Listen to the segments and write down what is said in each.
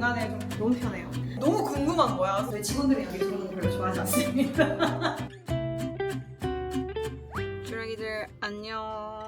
공간에 좀 너무 편해요. 너무 궁금한 거야. 왜 직원들이 여기 들어오는 거 별로 좋아하지 않습니다. 주라기들 안녕.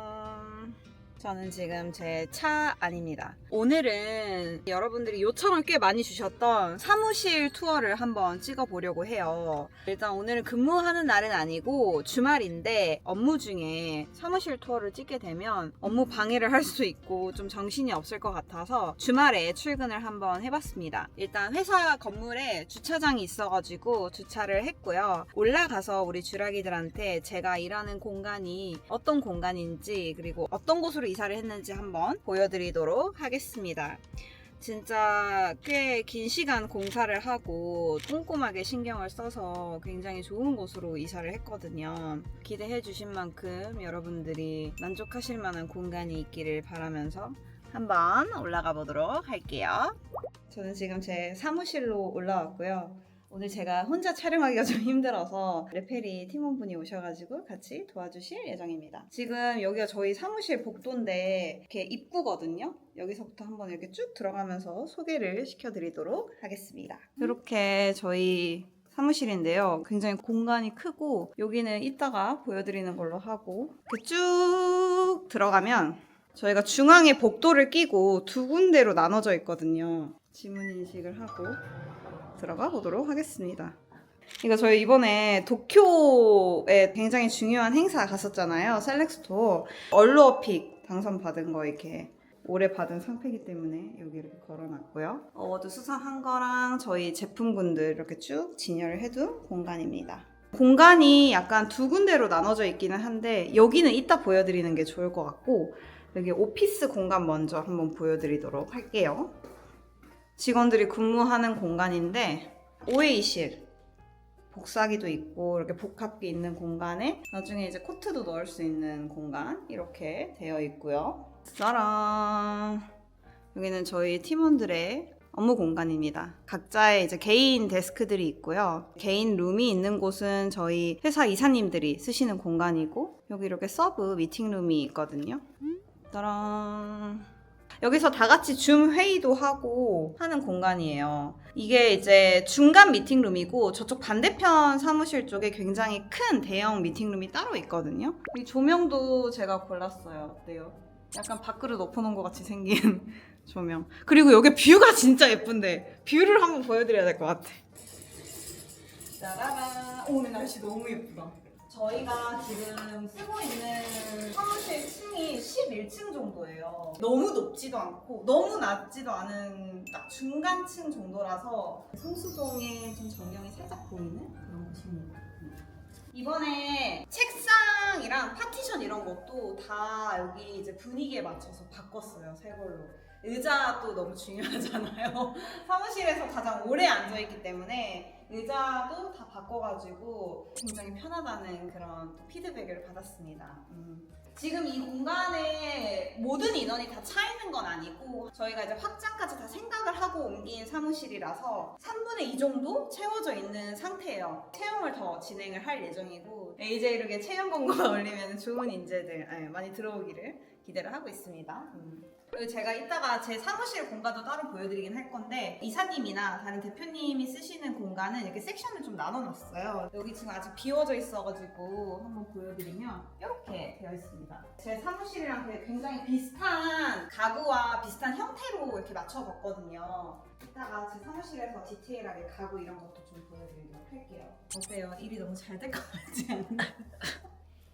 저는 지금 제 차 안입니다. 오늘은 여러분들이 요청을 꽤 많이 주셨던 사무실 투어를 한번 찍어보려고 해요. 일단 오늘은 근무하는 날은 아니고 주말인데 업무 중에 사무실 투어를 찍게 되면 업무 방해를 할 수 있고 좀 정신이 없을 것 같아서 주말에 출근을 한번 해봤습니다. 일단 회사 건물에 주차장이 있어가지고 주차를 했고요. 올라가서 우리 주라기들한테 제가 일하는 공간이 어떤 공간인지 그리고 어떤 곳으로 이사를 했는지 한번 보여드리도록 하겠습니다. 진짜 꽤 긴 시간 공사를 하고 꼼꼼하게 신경을 써서 굉장히 좋은 곳으로 이사를 했거든요. 기대해 주신 만큼 여러분들이 만족하실 만한 공간이 있기를 바라면서 한번 올라가 보도록 할게요. 저는 지금 제 사무실로 올라왔고요. 오늘 제가 혼자 촬영하기가 좀 힘들어서 레페리 팀원분이 오셔가지고 같이 도와주실 예정입니다. 지금 여기가 저희 사무실 복도인데 이렇게 입구거든요. 여기서부터 한번 이렇게 쭉 들어가면서 소개를 시켜드리도록 하겠습니다. 이렇게 저희 사무실인데요. 굉장히 공간이 크고 여기는 이따가 보여드리는 걸로 하고 이렇게 쭉 들어가면 저희가 중앙에 복도를 끼고 두 군데로 나눠져 있거든요. 지문 인식을 하고 들어가 보도록 하겠습니다. 이거 저희 이번에 도쿄에 굉장히 중요한 행사 갔었잖아요. 셀렉스토어 얼루어픽 당선받은 거 이렇게 올해 받은 상패이기 때문에 여기 이렇게 걸어놨고요. 어워드 수상한 거랑 저희 제품군들 이렇게 쭉 진열을 해둔 공간입니다. 공간이 약간 두 군데로 나눠져 있기는 한데 여기는 이따 보여드리는 게 좋을 것 같고 여기 오피스 공간 먼저 한번 보여드리도록 할게요. 직원들이 근무하는 공간인데 OA실 복사기도 있고 이렇게 복합기 있는 공간에 나중에 이제 코트도 넣을 수 있는 공간 이렇게 되어 있고요. 짜란! 여기는 저희 팀원들의 업무 공간입니다. 각자의 이제 개인 데스크들이 있고요. 개인 룸이 있는 곳은 저희 회사 이사님들이 쓰시는 공간이고 여기 이렇게 서브 미팅룸이 있거든요. 짜란! 여기서 다 같이 줌 회의도 하고 하는 공간이에요. 이게 이제 중간 미팅룸이고 저쪽 반대편 사무실 쪽에 굉장히 큰 대형 미팅룸이 따로 있거든요. 이 조명도 제가 골랐어요. 어때요? 약간 밖으로 덮어놓은 것 같이 생긴 조명. 그리고 여기 뷰가 진짜 예쁜데 뷰를 한번 보여드려야 될 것 같아. 짜라란! 오늘 날씨 너무 예쁘다. 저희가 지금 쓰고 있는 사무실 층이 11층 정도예요. 너무 높지도 않고 너무 낮지도 않은 딱 중간층 정도라서 성수동에 좀 전경이 살짝 보이는 그런 곳입니다. 이번에 책상이랑 파티션 이런 것도 다 여기 이제 분위기에 맞춰서 바꿨어요. 새 걸로. 의자도 너무 중요하잖아요. 사무실에서 가장 오래 앉아있기 때문에 의자도 다 바꿔가지고 굉장히 편하다는 그런 또 피드백을 받았습니다. 지금 이 공간에 모든 인원이 다 차 있는 건 아니고 저희가 이제 확장까지 다 생각을 하고 옮긴 사무실이라서 3분의 2 정도 채워져 있는 상태예요. 채용을 더 진행을 할 예정이고 이제 이렇게 채용 공고가 올리면 좋은 인재들 많이 들어오기를 기대를 하고 있습니다. 그리고 제가 이따가 제 사무실 공간도 따로 보여드리긴 할 건데 이사님이나 다른 대표님이 쓰시는 공간은 이렇게 섹션을 좀 나눠놨어요. 여기 지금 아직 비워져 있어가지고 한번 보여드리면 이렇게 되어 있습니다. 제 사무실이랑 굉장히 비슷한 가구와 비슷한 형태로 이렇게 맞춰봤거든요. 이따가 제 사무실에서 디테일하게 가구 이런 것도 좀 보여드리도록 할게요. 어때요? 일이 너무 잘 될 것 같지 않나요?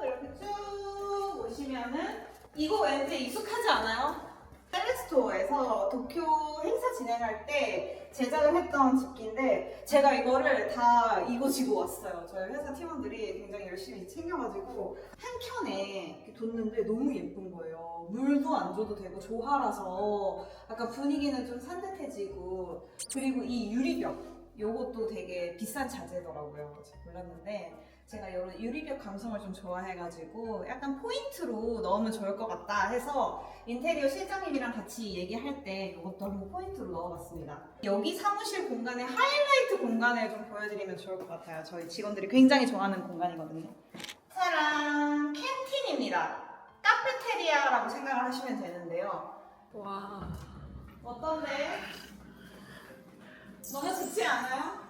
이렇게 쭉 오시면은 이거 왠지 익숙하지 않아요? 셀렉스토어에서 도쿄 행사 진행할 때 제작을 했던 집기인데 제가 이거를 다 이거 왔어요. 저희 회사 팀원들이 굉장히 열심히 챙겨가지고 한 켠에 이렇게 뒀는데 너무 예쁜 거예요. 물도 안 줘도 되고 조화라서 약간 분위기는 좀 산뜻해지고 그리고 이 유리벽 요것도 되게 비싼 자재더라고요. 제가 몰랐는데 제가 이런 유리벽 감성을 좀 좋아해가지고 약간 포인트로 넣으면 좋을 것 같다 해서 인테리어 실장님이랑 같이 얘기할 때 이것도 한번 포인트로 넣어봤습니다. 여기 사무실 공간의 하이라이트 공간을 좀 보여드리면 좋을 것 같아요. 저희 직원들이 굉장히 좋아하는 공간이거든요. 짜란! 캔틴입니다. 카페테리아라고 생각을 하시면 되는데요. 와. 어떤데? 너무 좋지 않아요?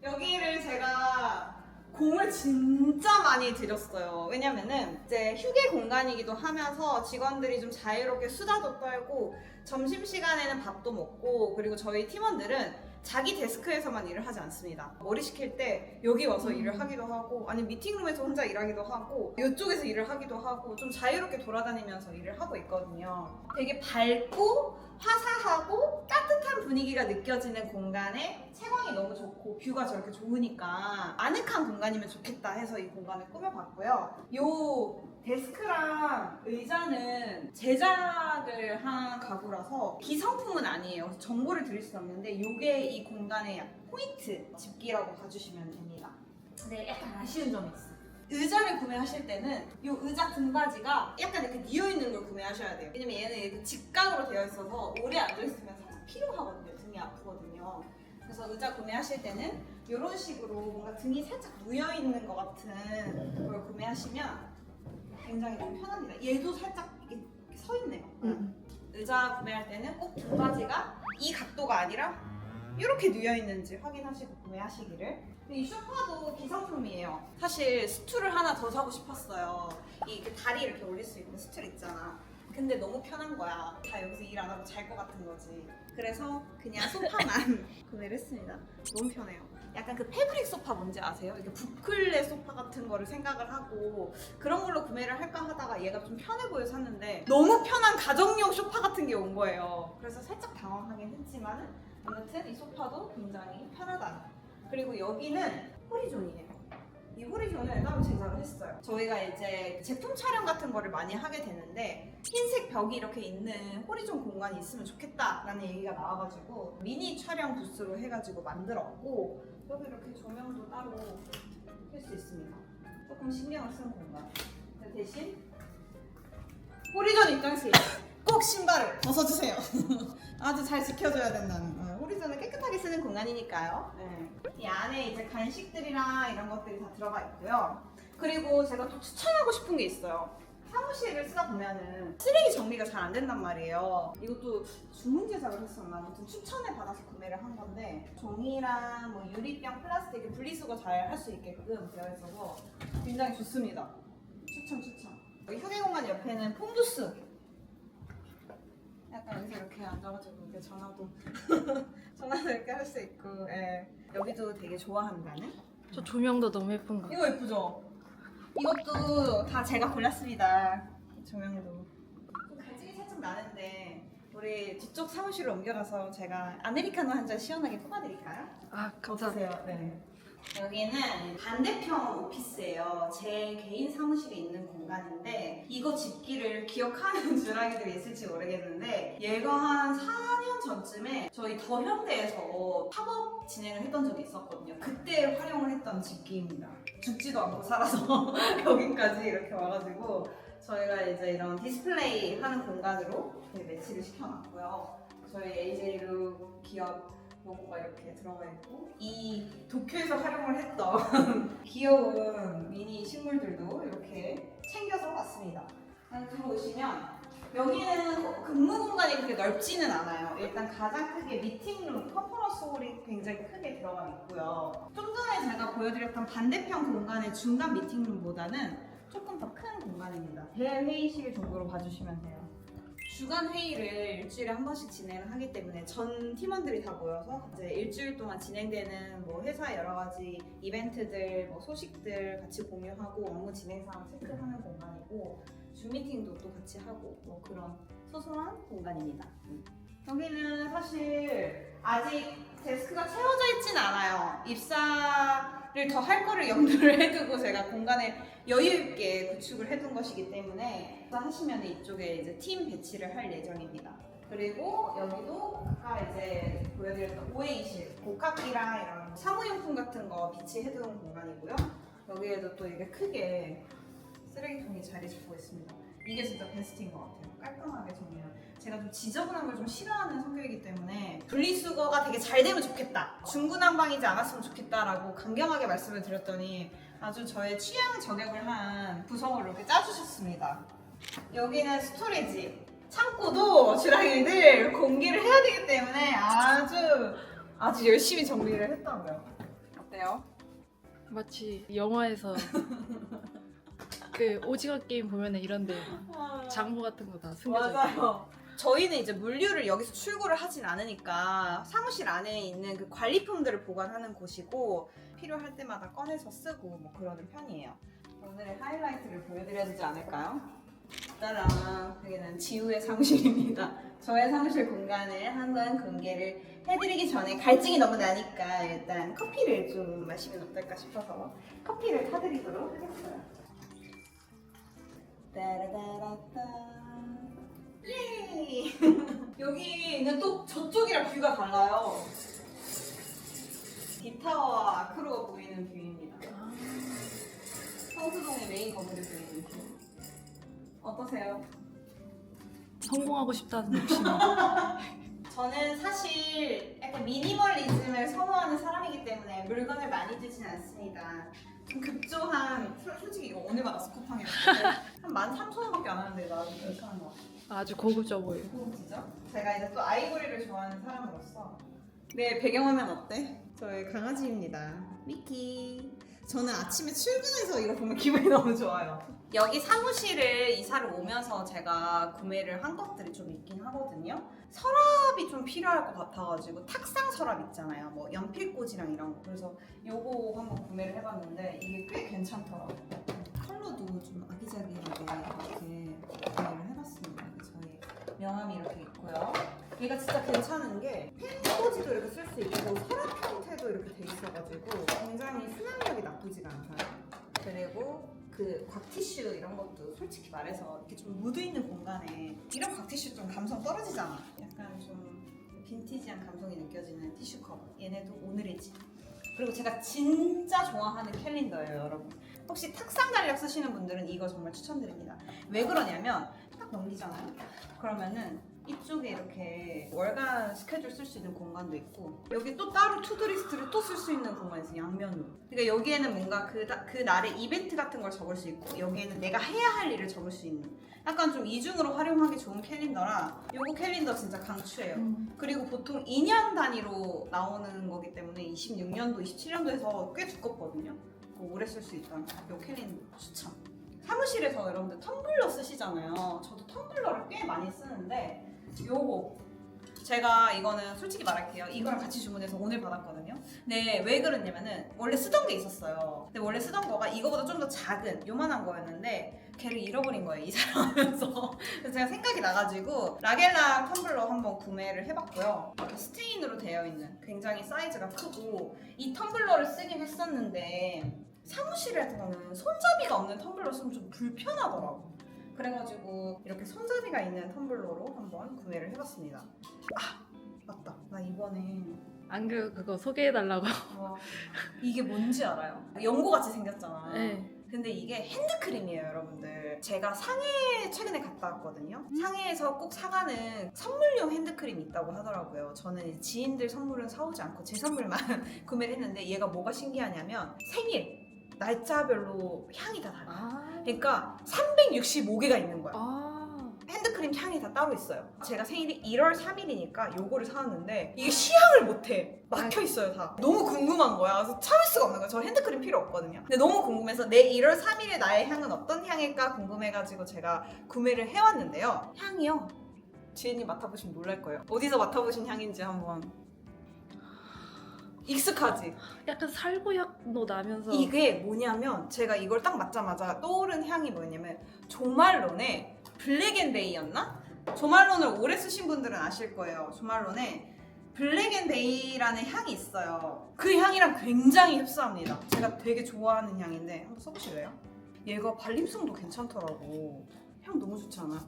여기를 제가 공을 진짜 많이 들였어요. 왜냐면은 이제 휴게 공간이기도 하면서 직원들이 좀 자유롭게 수다도 떨고 점심시간에는 밥도 먹고, 그리고 저희 팀원들은 자기 데스크에서만 일을 하지 않습니다. 머리 식힐 때 여기 와서 일을 하기도 하고, 아니 미팅룸에서 혼자 일하기도 하고, 이쪽에서 일을 하기도 하고, 좀 자유롭게 돌아다니면서 일을 하고 있거든요. 되게 밝고 화사하고 따뜻한 분위기가 느껴지는 공간에 채광이 너무 좋고 뷰가 저렇게 좋으니까 아늑한 공간이면 좋겠다 해서 이 공간을 꾸며봤고요. 요 데스크랑 의자는 제작을 한 가구라서 기성품은 아니에요. 그래서 정보를 드릴 수는 없는데 이게 이 공간의 포인트 집기라고 봐주시면 됩니다. 근데 약간 아쉬운 점이 있어요. 의자를 구매하실 때는 이 의자 등받이가 약간 이렇게 뉘어있는 걸 구매하셔야 돼요. 왜냐면 얘는 이렇게 직각으로 되어 있어서 오래 앉아있으면 살짝 피로하거든요. 등이 아프거든요. 그래서 의자 구매하실 때는 이런 식으로 뭔가 등이 살짝 누여있는 것 같은 걸 구매하시면 굉장히 좀 편합니다. 얘도 살짝 이렇게 서 있네요. 의자 구매할 때는 꼭 등받이가 이 각도가 아니라 이렇게 누여 있는지 확인하시고 구매하시기를. 이 소파도 기성품이에요. 사실 스툴을 하나 더 사고 싶었어요. 이 다리 이렇게 올릴 수 있는 스툴 있잖아. 근데 너무 편한 거야. 다 여기서 일 안 하고 잘 것 같은 거지. 그래서 그냥 소파만 구매를 했습니다. 너무 편해요. 약간 그 패브릭 소파 뭔지 아세요? 이게 부클레 소파 같은 거를 생각을 하고 그런 걸로 구매를 할까 하다가 얘가 좀 편해 보여서 샀는데 너무 편한 가정용 소파 같은 게 온 거예요. 그래서 살짝 당황하긴 했지만 아무튼 이 소파도 굉장히 편하다. 그리고 여기는 호리존이에요. 이 호리존을 따로 제작을 했어요. 저희가 이제 제품 촬영 같은 거를 많이 하게 되는데 흰색 벽이 이렇게 있는 호리존 공간이 있으면 좋겠다라는 얘기가 나와가지고 미니 촬영 부스로 해가지고 만들었고, 여기 이렇게 조명도 따로 할 수 있습니다. 조금 신경을 쓴 공간. 대신 호리존 입장시 꼭 신발을 벗어주세요. 아주 잘 지켜줘야 된다는 거예요. 호리존을 깨끗하게 쓰는 공간이니까요. 네. 이 안에 이제 간식들이랑 이런 것들이 다 들어가 있고요. 그리고 제가 또 추천하고 싶은 게 있어요. 사무실을 쓰다 보면은 쓰레기 정리가 잘 안 된단 말이에요. 이것도 주문 제작을 했었나? 아무튼 추천을 받아서 구매를 한 건데 종이랑 뭐 유리병, 플라스틱 분리수거 잘 할 수 있게끔 되어 있어서 굉장히 좋습니다. 추천. 휴게 공간 옆에는 폰부스. 약간 여기서 이렇게 앉아가지고 이렇게 전화도 이렇게 할 수 있고, 예. 여기도 되게 좋아한다는? 저 조명도 너무 예쁜 거. 이거 예쁘죠? 이것도 다 제가 골랐습니다. 조명도. 갈증이 살짝 나는데 우리 뒤쪽 사무실로 옮겨가서 제가 아메리카노 한 잔 시원하게 뽑아드릴까요? 아, 감사합니다. 어떠세요? 네. 여기는 반대편 오피스예요. 제 개인 사무실에 있는 공간인데 이거 집기를 기억하는 주라기들이 있을지 모르겠는데 얘가 한 4년 전쯤에 저희 더 현대에서 팝업 진행을 했던 적이 있었거든요. 그때 활용을 했던 집기입니다. 죽지도 않고 살아서 여기까지 이렇게 와가지고 저희가 이제 이런 디스플레이 하는 공간으로 매치를 시켜놨고요. 저희 AJ룩 기업 로고가 이렇게 들어가 있고, 이 도쿄에서 활용을 했던 귀여운 미니 식물들도 이렇게 챙겨서 왔습니다. 들어오시면 여기는 근무 공간이 그렇게 넓지는 않아요. 일단 가장 크게 미팅룸, 컨퍼런스 홀이 굉장히 크게 들어가 있고요. 좀 전에 제가 보여드렸던 반대편 공간의 중간 미팅룸보다는 조금 더 큰 공간입니다. 대회의실 정도로 봐주시면 돼요. 주간 회의를 일주일에 한 번씩 진행을 하기 때문에 전 팀원들이 다 모여서 이제 일주일 동안 진행되는 뭐 회사 여러 가지 이벤트들, 뭐 소식들 같이 공유하고 업무 진행 상황 체크하는 공간이고, 줌 미팅도 또 같이 하고 뭐 그런 소소한 공간입니다. 여기는 사실 아직 데스크가 채워져 있진 않아요. 입사를 더 할 거를 염두를 해두고 제가 공간을 여유 있게 구축을 해둔 것이기 때문에 하시면 이쪽에 이제 팀 배치를 할 예정입니다. 그리고 여기도 아까 이제 보여드렸던 OA실, 복합기랑 이런 사무용품 같은 거 비치해둔 공간이고요. 여기에도 또 이게 크게 쓰레기통이 자리 잡고 있습니다. 이게 진짜 베스트인 것 같아요. 깔끔하게 정리하는. 제가 좀 지저분한 걸 좀 싫어하는 성격이기 때문에 분리수거가 되게 잘 되면 좋겠다, 중구난방이지 않았으면 좋겠다라고 강경하게 말씀을 드렸더니 아주 저의 취향 저격을 한 구성으로 이렇게 짜주셨습니다. 여기는 스토리지. 창고도 주라기들 공개를 해야 되기 때문에 아주 아주 열심히 정리를 했다고요. 어때요? 마치 영화에서 그 오징어 게임 보면은 이런데 장부 같은 거 다 숨겨져 있고. 맞아요. 저희는 이제 물류를 여기서 출고를 하진 않으니까 사무실 안에 있는 그 관리품들을 보관하는 곳이고 필요할 때마다 꺼내서 쓰고 뭐 그러는 편이에요. 오늘의 하이라이트를 보여드려야 되지 않을까요? 따란, 여기는 지우의 사무실입니다. 저의 사무실 공간을 한번 공개를 해드리기 전에 갈증이 너무 나니까 일단 커피를 좀 마시면 어떨까 싶어서 커피를 타드리도록 하겠어요. 따라다라따. 예! 여기는 또 저쪽이랑 뷰가 달라요. 딥타워와 아크로가 보이는 뷰입니다. 성수동의 메인 건물이 보이는 뷰. 어떠세요? 성공하고 싶다는 욕심이. 저는 사실 약간 미니멀리즘을 선호하는 사람이기 때문에 물건을 많이 두진 않습니다. 좀 급조한, 솔직히 이거 오늘 받았어, 쿠팡에. 한 13,000원밖에 안 하는데 나 괜찮은 것 같아. 아주 고급져 보여. 고급지죠? 제가 이제 또 아이보리를 좋아하는 사람으로서 네, 배경화면 어때? 저의 강아지입니다. 미키. 저는 아침에 출근해서 이거 보면 기분이 너무 좋아요. 여기 사무실을 이사를 오면서 제가 구매를 한 것들이 좀 있긴 하거든요. 서랍이 좀 필요할 것 같아가지고 탁상 서랍 있잖아요. 뭐 연필꽂이랑 이런 거. 그래서 요거 한번 구매를 해봤는데 이게 꽤 괜찮더라고요. 컬러도 좀 아기자기하게 이렇게 구매를 해봤습니다. 저희 명함이 이렇게 있고요. 얘가 진짜 괜찮은 게 펜꽂이도 이렇게 쓸 수 있고 서랍 형태도 이렇게 돼 있어가지고 굉장히 수납력이 나쁘지가 않아요. 그리고 그 곽티슈 이런 것도 솔직히 말해서 이렇게 좀 묻어있는 공간에 이런 곽티슈 좀 감성 떨어지잖아. 약간 좀 빈티지한 감성이 느껴지는 티슈컵. 얘네도 오늘의 집. 그리고 제가 진짜 좋아하는 캘린더예요, 여러분. 혹시 탁상 달력 쓰시는 분들은 이거 정말 추천드립니다. 왜 그러냐면 딱 넘기잖아요. 그러면은 이쪽에 이렇게 월간 스케줄 쓸 수 있는 공간도 있고 여기 또 따로 투두리스트를 또 쓸 수 있는 공간이 있어요, 양면으로. 그러니까 여기에는 뭔가 그 날의 이벤트 같은 걸 적을 수 있고 여기에는 내가 해야 할 일을 적을 수 있는 약간 좀 이중으로 활용하기 좋은 캘린더라. 요거 캘린더 진짜 강추해요. 그리고 보통 2년 단위로 나오는 거기 때문에 26년도, 27년도에서 꽤 두껍거든요. 오래 쓸 수 있다는 요 캘린더 추천. 사무실에서 여러분들 텀블러 쓰시잖아요. 저도 텀블러를 꽤 많이 쓰는데 요거 제가 이거는 솔직히 말할게요. 이거랑 같이 주문해서 오늘 받았거든요. 근데 왜 그랬냐면은 원래 쓰던 게 있었어요. 근데 원래 쓰던 거가 이거보다 좀 더 작은 요만한 거였는데 걔를 잃어버린 거예요, 이사를 하면서. 그래서 제가 생각이 나가지고 라겔라 텀블러 한번 구매를 해봤고요. 이렇게 스테인으로 되어 있는 굉장히 사이즈가 크고 이 텀블러를 쓰긴 했었는데 사무실에서는 손잡이가 없는 텀블러 쓰면 좀 불편하더라고. 그래가지고 이렇게 손잡이가 있는 텀블러로 한번 구매를 해봤습니다. 아 맞다, 나 이번에 안 그래도 그거 소개해달라고. 이게 뭔지 알아요? 연고같이 생겼잖아. 네. 근데 이게 핸드크림이에요, 여러분들. 제가 상해 최근에 갔다 왔거든요. 상해에서 꼭 사가는 선물용 핸드크림이 있다고 하더라고요. 저는 이제 지인들 선물은 사오지 않고 제 선물만 구매를 했는데 얘가 뭐가 신기하냐면 생일 날짜별로 향이 다 달라요. 그러니까 365개가 있는 거야. 핸드크림 향이 다 따로 있어요. 제가 생일이 1월 3일이니까 요거를 사왔는데 이게 시향을 못해. 막혀 있어요, 다. 너무 궁금한 거야. 그래서 참을 수가 없는 거야. 저 핸드크림 필요 없거든요. 근데 너무 궁금해서 내 1월 3일에 나의 향은 어떤 향일까 궁금해가지고 제가 구매를 해왔는데요. 향이요. 지혜님 맡아보시면 놀랄 거예요. 어디서 맡아보신 향인지 한번. 익숙하지? 약간 살구약도 나면서. 이게 뭐냐면 제가 이걸 딱 맡자마자 떠오른 향이 뭐냐면 조말론의 블랙앤데이였나? 조말론을 오래 쓰신 분들은 아실 거예요. 조말론의 블랙앤데이라는 향이 있어요. 그 향이랑 굉장히 흡사합니다. 제가 되게 좋아하는 향인데 한번 써보실래요? 얘가 발림성도 괜찮더라고. 향 너무 좋지 않아?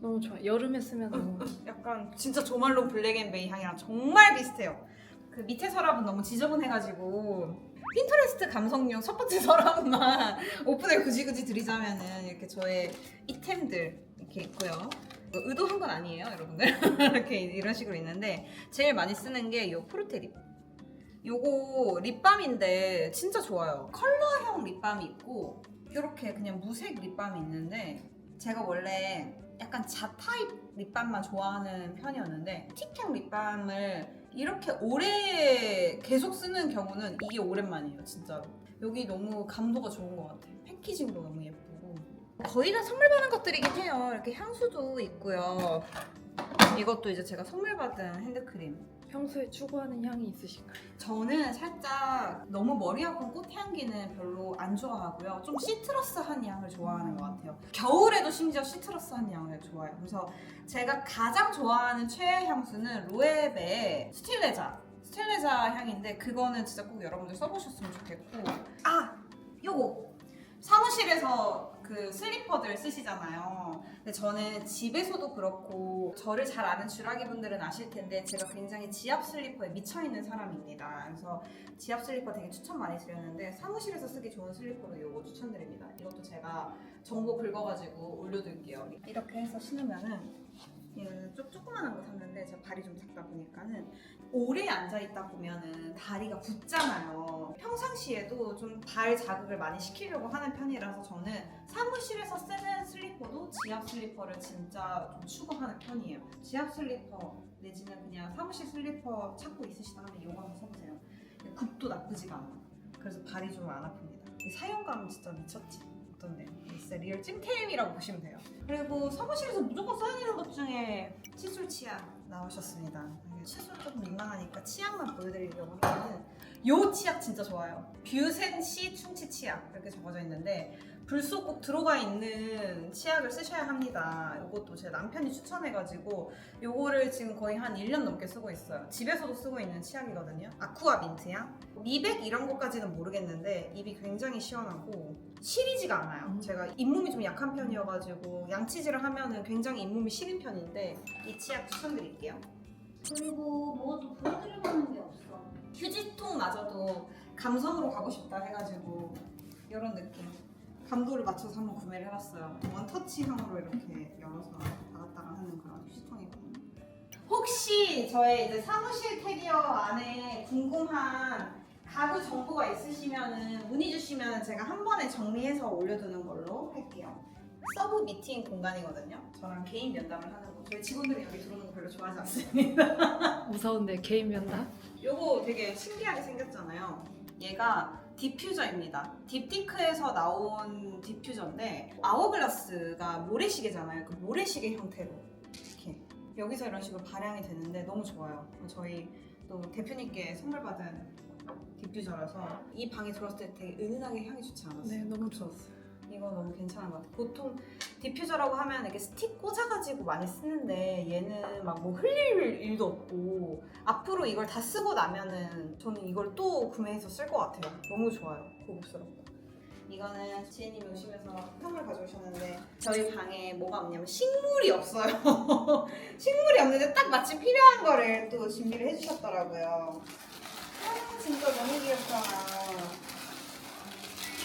너무 좋아. 여름에 쓰면 너무. 약간 진짜 조말론 블랙앤베이 향이랑 정말 비슷해요. 그 밑에 서랍은 너무 지저분해가지고 핀터레스트 감성용 첫 번째 서랍만 오픈을 굳이 드리자면은 이렇게 저의 이템들 이렇게 있고요. 의도한 건 아니에요, 여러분들. 이렇게 이런 식으로 있는데 제일 많이 쓰는 게 이 포르테 립. 요거 립밤인데 진짜 좋아요. 컬러형 립밤이 있고 이렇게 그냥 무색 립밤이 있는데 제가 원래 약간 자 타입 립밤만 좋아하는 편이었는데 틱택 립밤을 이렇게 오래 계속 쓰는 경우는 이게 오랜만이에요, 진짜로. 여기 너무 감도가 좋은 것 같아요. 패키징도 너무 예쁘고. 거의 다 선물 받은 것들이긴 해요. 이렇게 향수도 있고요. 이것도 이제 제가 선물 받은 핸드크림. 평소에 추구하는 향이 있으신가요? 저는 살짝 너무 머리 아픈 꽃향기는 별로 안 좋아하고요. 좀 시트러스한 향을 좋아하는 것 같아요. 겨울에도 심지어 시트러스한 향을 좋아해요. 그래서 제가 가장 좋아하는 최애 향수는 로에베의 스틸레자 향인데 그거는 진짜 꼭 여러분들 써보셨으면 좋겠고. 요거! 사무실에서 그 슬리퍼들 쓰시잖아요. 근데 저는 집에서도 그렇고 저를 잘 아는 주라기 분들은 아실 텐데 제가 굉장히 지압 슬리퍼에 미쳐있는 사람입니다. 그래서 지압 슬리퍼 되게 추천 많이 드렸는데 사무실에서 쓰기 좋은 슬리퍼로 이거 추천드립니다. 이것도 제가 정보 긁어가지고 올려둘게요. 이렇게 해서 신으면은 얘는 조그만한 거 샀는데 제가 발이 좀 작다 보니까는 오래 앉아있다 보면은 다리가 붓잖아요. 평상시에도 좀 발 자극을 많이 시키려고 하는 편이라서 저는 사무실에서 쓰는 슬리퍼도 지압 슬리퍼를 진짜 좀 추구하는 편이에요. 지압 슬리퍼 내지는 그냥 사무실 슬리퍼 찾고 있으시다면 이거 한번 써보세요. 굽도 나쁘지가 않아. 그래서 발이 좀 안 아픕니다. 사용감은 진짜 미쳤지. 어떤데? 진짜 리얼 찜템이라고 보시면 돼요. 그리고 사무실에서 무조건 써야 되는 것 중에 칫솔 치약 나오셨습니다. 칫솔 조금 민망하니까 치약만 보여드리려고 하면은 요 치약 진짜 좋아요. 뷰센시 충치 치약 이렇게 적어져 있는데 불속 꼭 들어가 있는 치약을 쓰셔야 합니다. 이것도 제 남편이 추천해가지고 요거를 지금 거의 한 1년 넘게 쓰고 있어요. 집에서도 쓰고 있는 치약이거든요. 아쿠아 민트향? 미백 이런 것까지는 모르겠는데 입이 굉장히 시원하고 시리지가 않아요. 제가 잇몸이 좀 약한 편이어가지고 양치질을 하면은 굉장히 잇몸이 시린 편인데 이 치약 추천드릴게요. 그리고 뭐가 또 보여드릴 만한 게 없어. 휴지통마저도 감성으로 가고 싶다 해가지고 이런 느낌. 감도를 맞춰서 한번 구매를 해봤어요. 원터치형으로 이렇게 열어서 나갔다가 하는 그런 휴지통이거든요. 혹시 저의 이제 사무실 캐리어 안에 궁금한 가구 정보가 있으시면은 문의 주시면 제가 한 번에 정리해서 올려두는 걸로 할게요. 서브 미팅 공간이거든요. 저랑 개인 면담을 하는 거. 저희 직원들이 여기 들어오는 거 별로 좋아하지 않습니다. 무서운데 개인 면담? 요거 되게 신기하게 생겼잖아요. 얘가 디퓨저입니다. 딥티크에서 나온 디퓨저인데 아워글라스가 모래시계잖아요. 그 모래시계 형태로 이렇게 여기서 이런 식으로 발향이 되는데 너무 좋아요. 저희 또 대표님께 선물 받은 디퓨저라서 이 방에 들어왔을 때 되게 은은하게 향이 좋지 않았어요? 네, 너무 좋았어요. 이거 너무 괜찮은 것 같아요. 보통 디퓨저라고 하면 이렇게 스틱 꽂아가지고 많이 쓰는데 얘는 막 뭐 흘릴 일도 없고 앞으로 이걸 다 쓰고 나면은 저는 이걸 또 구매해서 쓸 것 같아요. 너무 좋아요. 고급스럽고. 이거는 지혜님이 오시면서 선물 가져오셨는데 저희 방에 뭐가 없냐면 식물이 없어요. 식물이 없는데 딱 마침 필요한 거를 또 준비를 해주셨더라고요. 진짜 너무 귀엽잖아.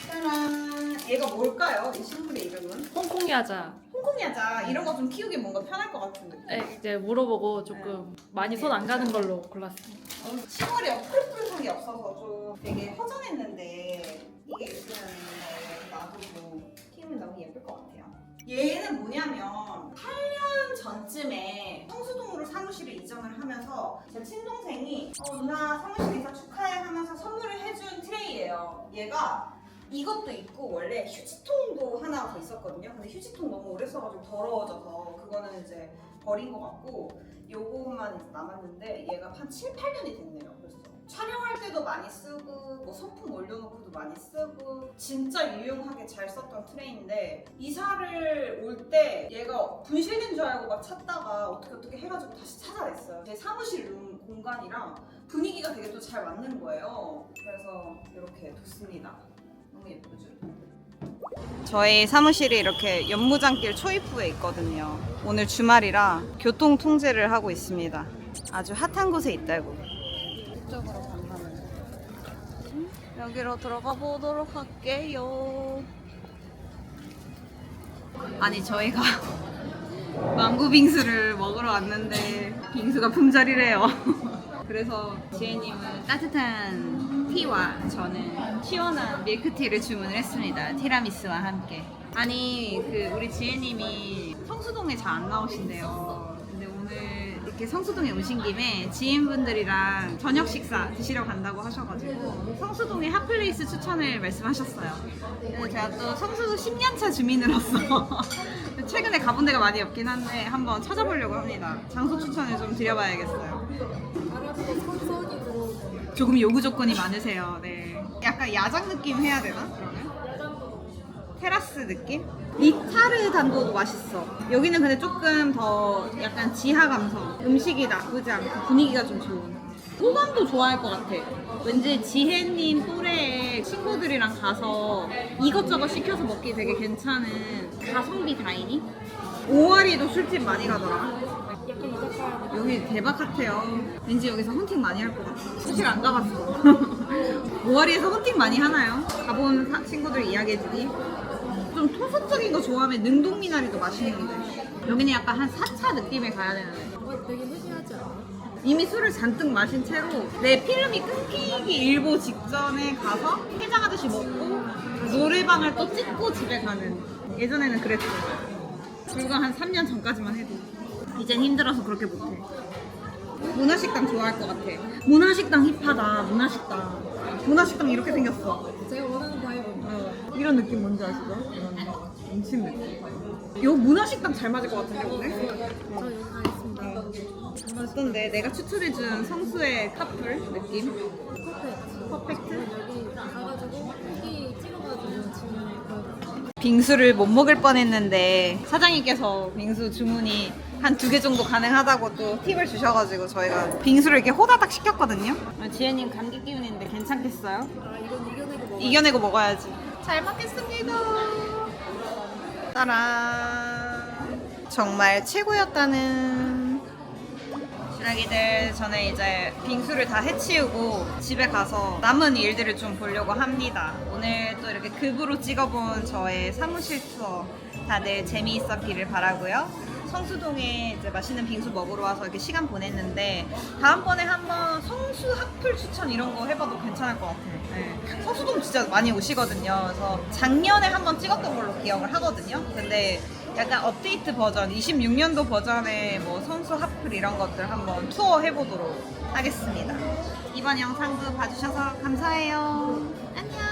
짜란! 얘가 뭘까요? 이 식물의 이름은? 홍콩 야자. 홍콩 야자. 이런 거 좀 키우기 뭔가 편할 것 같은 느낌. 네, 이제 물어보고 조금 많이 손 안 가는 걸로 골랐습니다. 식물이 푸릇푸릇한 게 없어서 좀 되게 허전했는데 이게 있으면 이렇게 놔두고 키우면 너무 예쁠 것 같아요. 얘는 뭐냐면 8년 전쯤에 성수동으로 사무실을 이전을 하면서 제 친동생이 누나 사무실 이사 축하해 하면서 선물을 해준 트레이예요. 얘가 이것도 있고 원래 휴지통도 하나 더 있었거든요. 근데 휴지통 너무 오래 써가지고 더러워져서 그거는 이제 버린 것 같고 요거만 이제 남았는데 얘가 한 7, 8년이 됐네요. 벌써 촬영할 때도 많이 쓰고 뭐 소품 올려놓고도 많이 쓰고 진짜 유용하게 잘 썼던 트레이인데 이사를 올 때 얘가 분실된 줄 알고 막 찾다가 어떻게 해가지고 다시 찾아냈어요. 제 사무실 룸 공간이랑 분위기가 되게 또 잘 맞는 거예요. 그래서 이렇게 뒀습니다. 너무 예쁘죠? 저희 사무실이 이렇게 연무장길 초입부에 있거든요. 오늘 주말이라 교통 통제를 하고 있습니다. 아주 핫한 곳에 있다고. 이쪽으로 간다면 여기로 들어가 보도록 할게요. 아니 저희가 망고 빙수를 먹으러 왔는데 빙수가 품절이래요. 그래서 지혜님은 따뜻한 티와 저는 시원한 밀크티를 주문을 했습니다. 티라미수와 함께. 아니 우리 지혜님이 성수동에 잘 안 나오신대요. 근데 오늘 이렇게 성수동에 오신 김에 지인분들이랑 저녁 식사 드시러 간다고 하셔가지고 성수동의 핫플레이스 추천을 말씀하셨어요. 그래서 제가 또 성수동 10년차 주민으로서 최근에 가본 데가 많이 없긴 한데 한번 찾아보려고 합니다. 장소 추천을 좀 드려봐야겠어요. 조금 요구 조건이 많으세요. 네. 약간 야장 느낌 해야 되나? 그러면? 테라스 느낌? 리타르 단도도 맛있어. 여기는 근데 조금 더 약간 지하 감성. 음식이 나쁘지 않고 분위기가 좀 좋은. 호감도 좋아할 것 같아. 왠지 지혜님 또래의 친구들이랑 가서 이것저것 시켜서 먹기 되게 괜찮은 가성비 다이닝? 5월이도 술집 많이 가더라. 여기 대박 같아요. 왠지 여기서 헌팅 많이 할 것 같아. 사실 안 가봤어. 5월이에서 헌팅 많이 하나요? 가본 친구들 이야기해주기. 좀 토속적인 거 좋아하면 능동미나리도 맛있는데 여기는 약간 한 4차 느낌에 가야 되는데 되게 헤비하지 않아? 이미 술을 잔뜩 마신 채로 내 필름이 끊기기 일보 직전에 가서 해장하듯이 먹고 노래방을 또 찍고 집에 가는. 예전에는 그랬어. 불과 한 3년 전까지만 해도. 이젠 힘들어서 그렇게 못해. 문화식당 좋아할 것 같아. 문화식당 힙하다. 문화식당 이렇게 생겼어. 제가 원하는 바이브. 이런 느낌 뭔지 아시죠? 이런 음침 느낌. 요 문화식당 잘 맞을 것 같은데 오늘? 저 여기 가겠습니다. 어떤데? 내가 추천해준 성수의 커플 느낌? 퍼펙트? 여기 가가지고 고기 찍어가지고 지금 보여드릴게요. 빙수를 못 먹을 뻔했는데 사장님께서 빙수 주문이 한 2개 정도 가능하다고 또 팁을 주셔가지고 저희가 빙수를 이렇게 호다닥 시켰거든요. 지혜님 감기 기운인데 괜찮겠어요? 이건 이겨내고 이겨내고 먹어야지. 잘 먹겠습니다. 따란. 정말 최고였다는. 주라기들, 저는 이제 빙수를 다 해치우고 집에 가서 남은 일들을 좀 보려고 합니다. 오늘 또 이렇게 급으로 찍어본 저의 사무실 투어 다들 재미있었기를 바라고요. 성수동에 이제 맛있는 빙수 먹으러 와서 이렇게 시간 보냈는데 다음번에 한번 성수 핫플 추천 이런 거 해봐도 괜찮을 것 같아요. 네. 성수동 진짜 많이 오시거든요. 그래서 작년에 한번 찍었던 걸로 기억을 하거든요. 근데 약간 업데이트 버전, 26년도 버전의 뭐 성수 핫플 이런 것들 한번 투어 해보도록 하겠습니다. 이번 영상도 봐주셔서 감사해요. 안녕.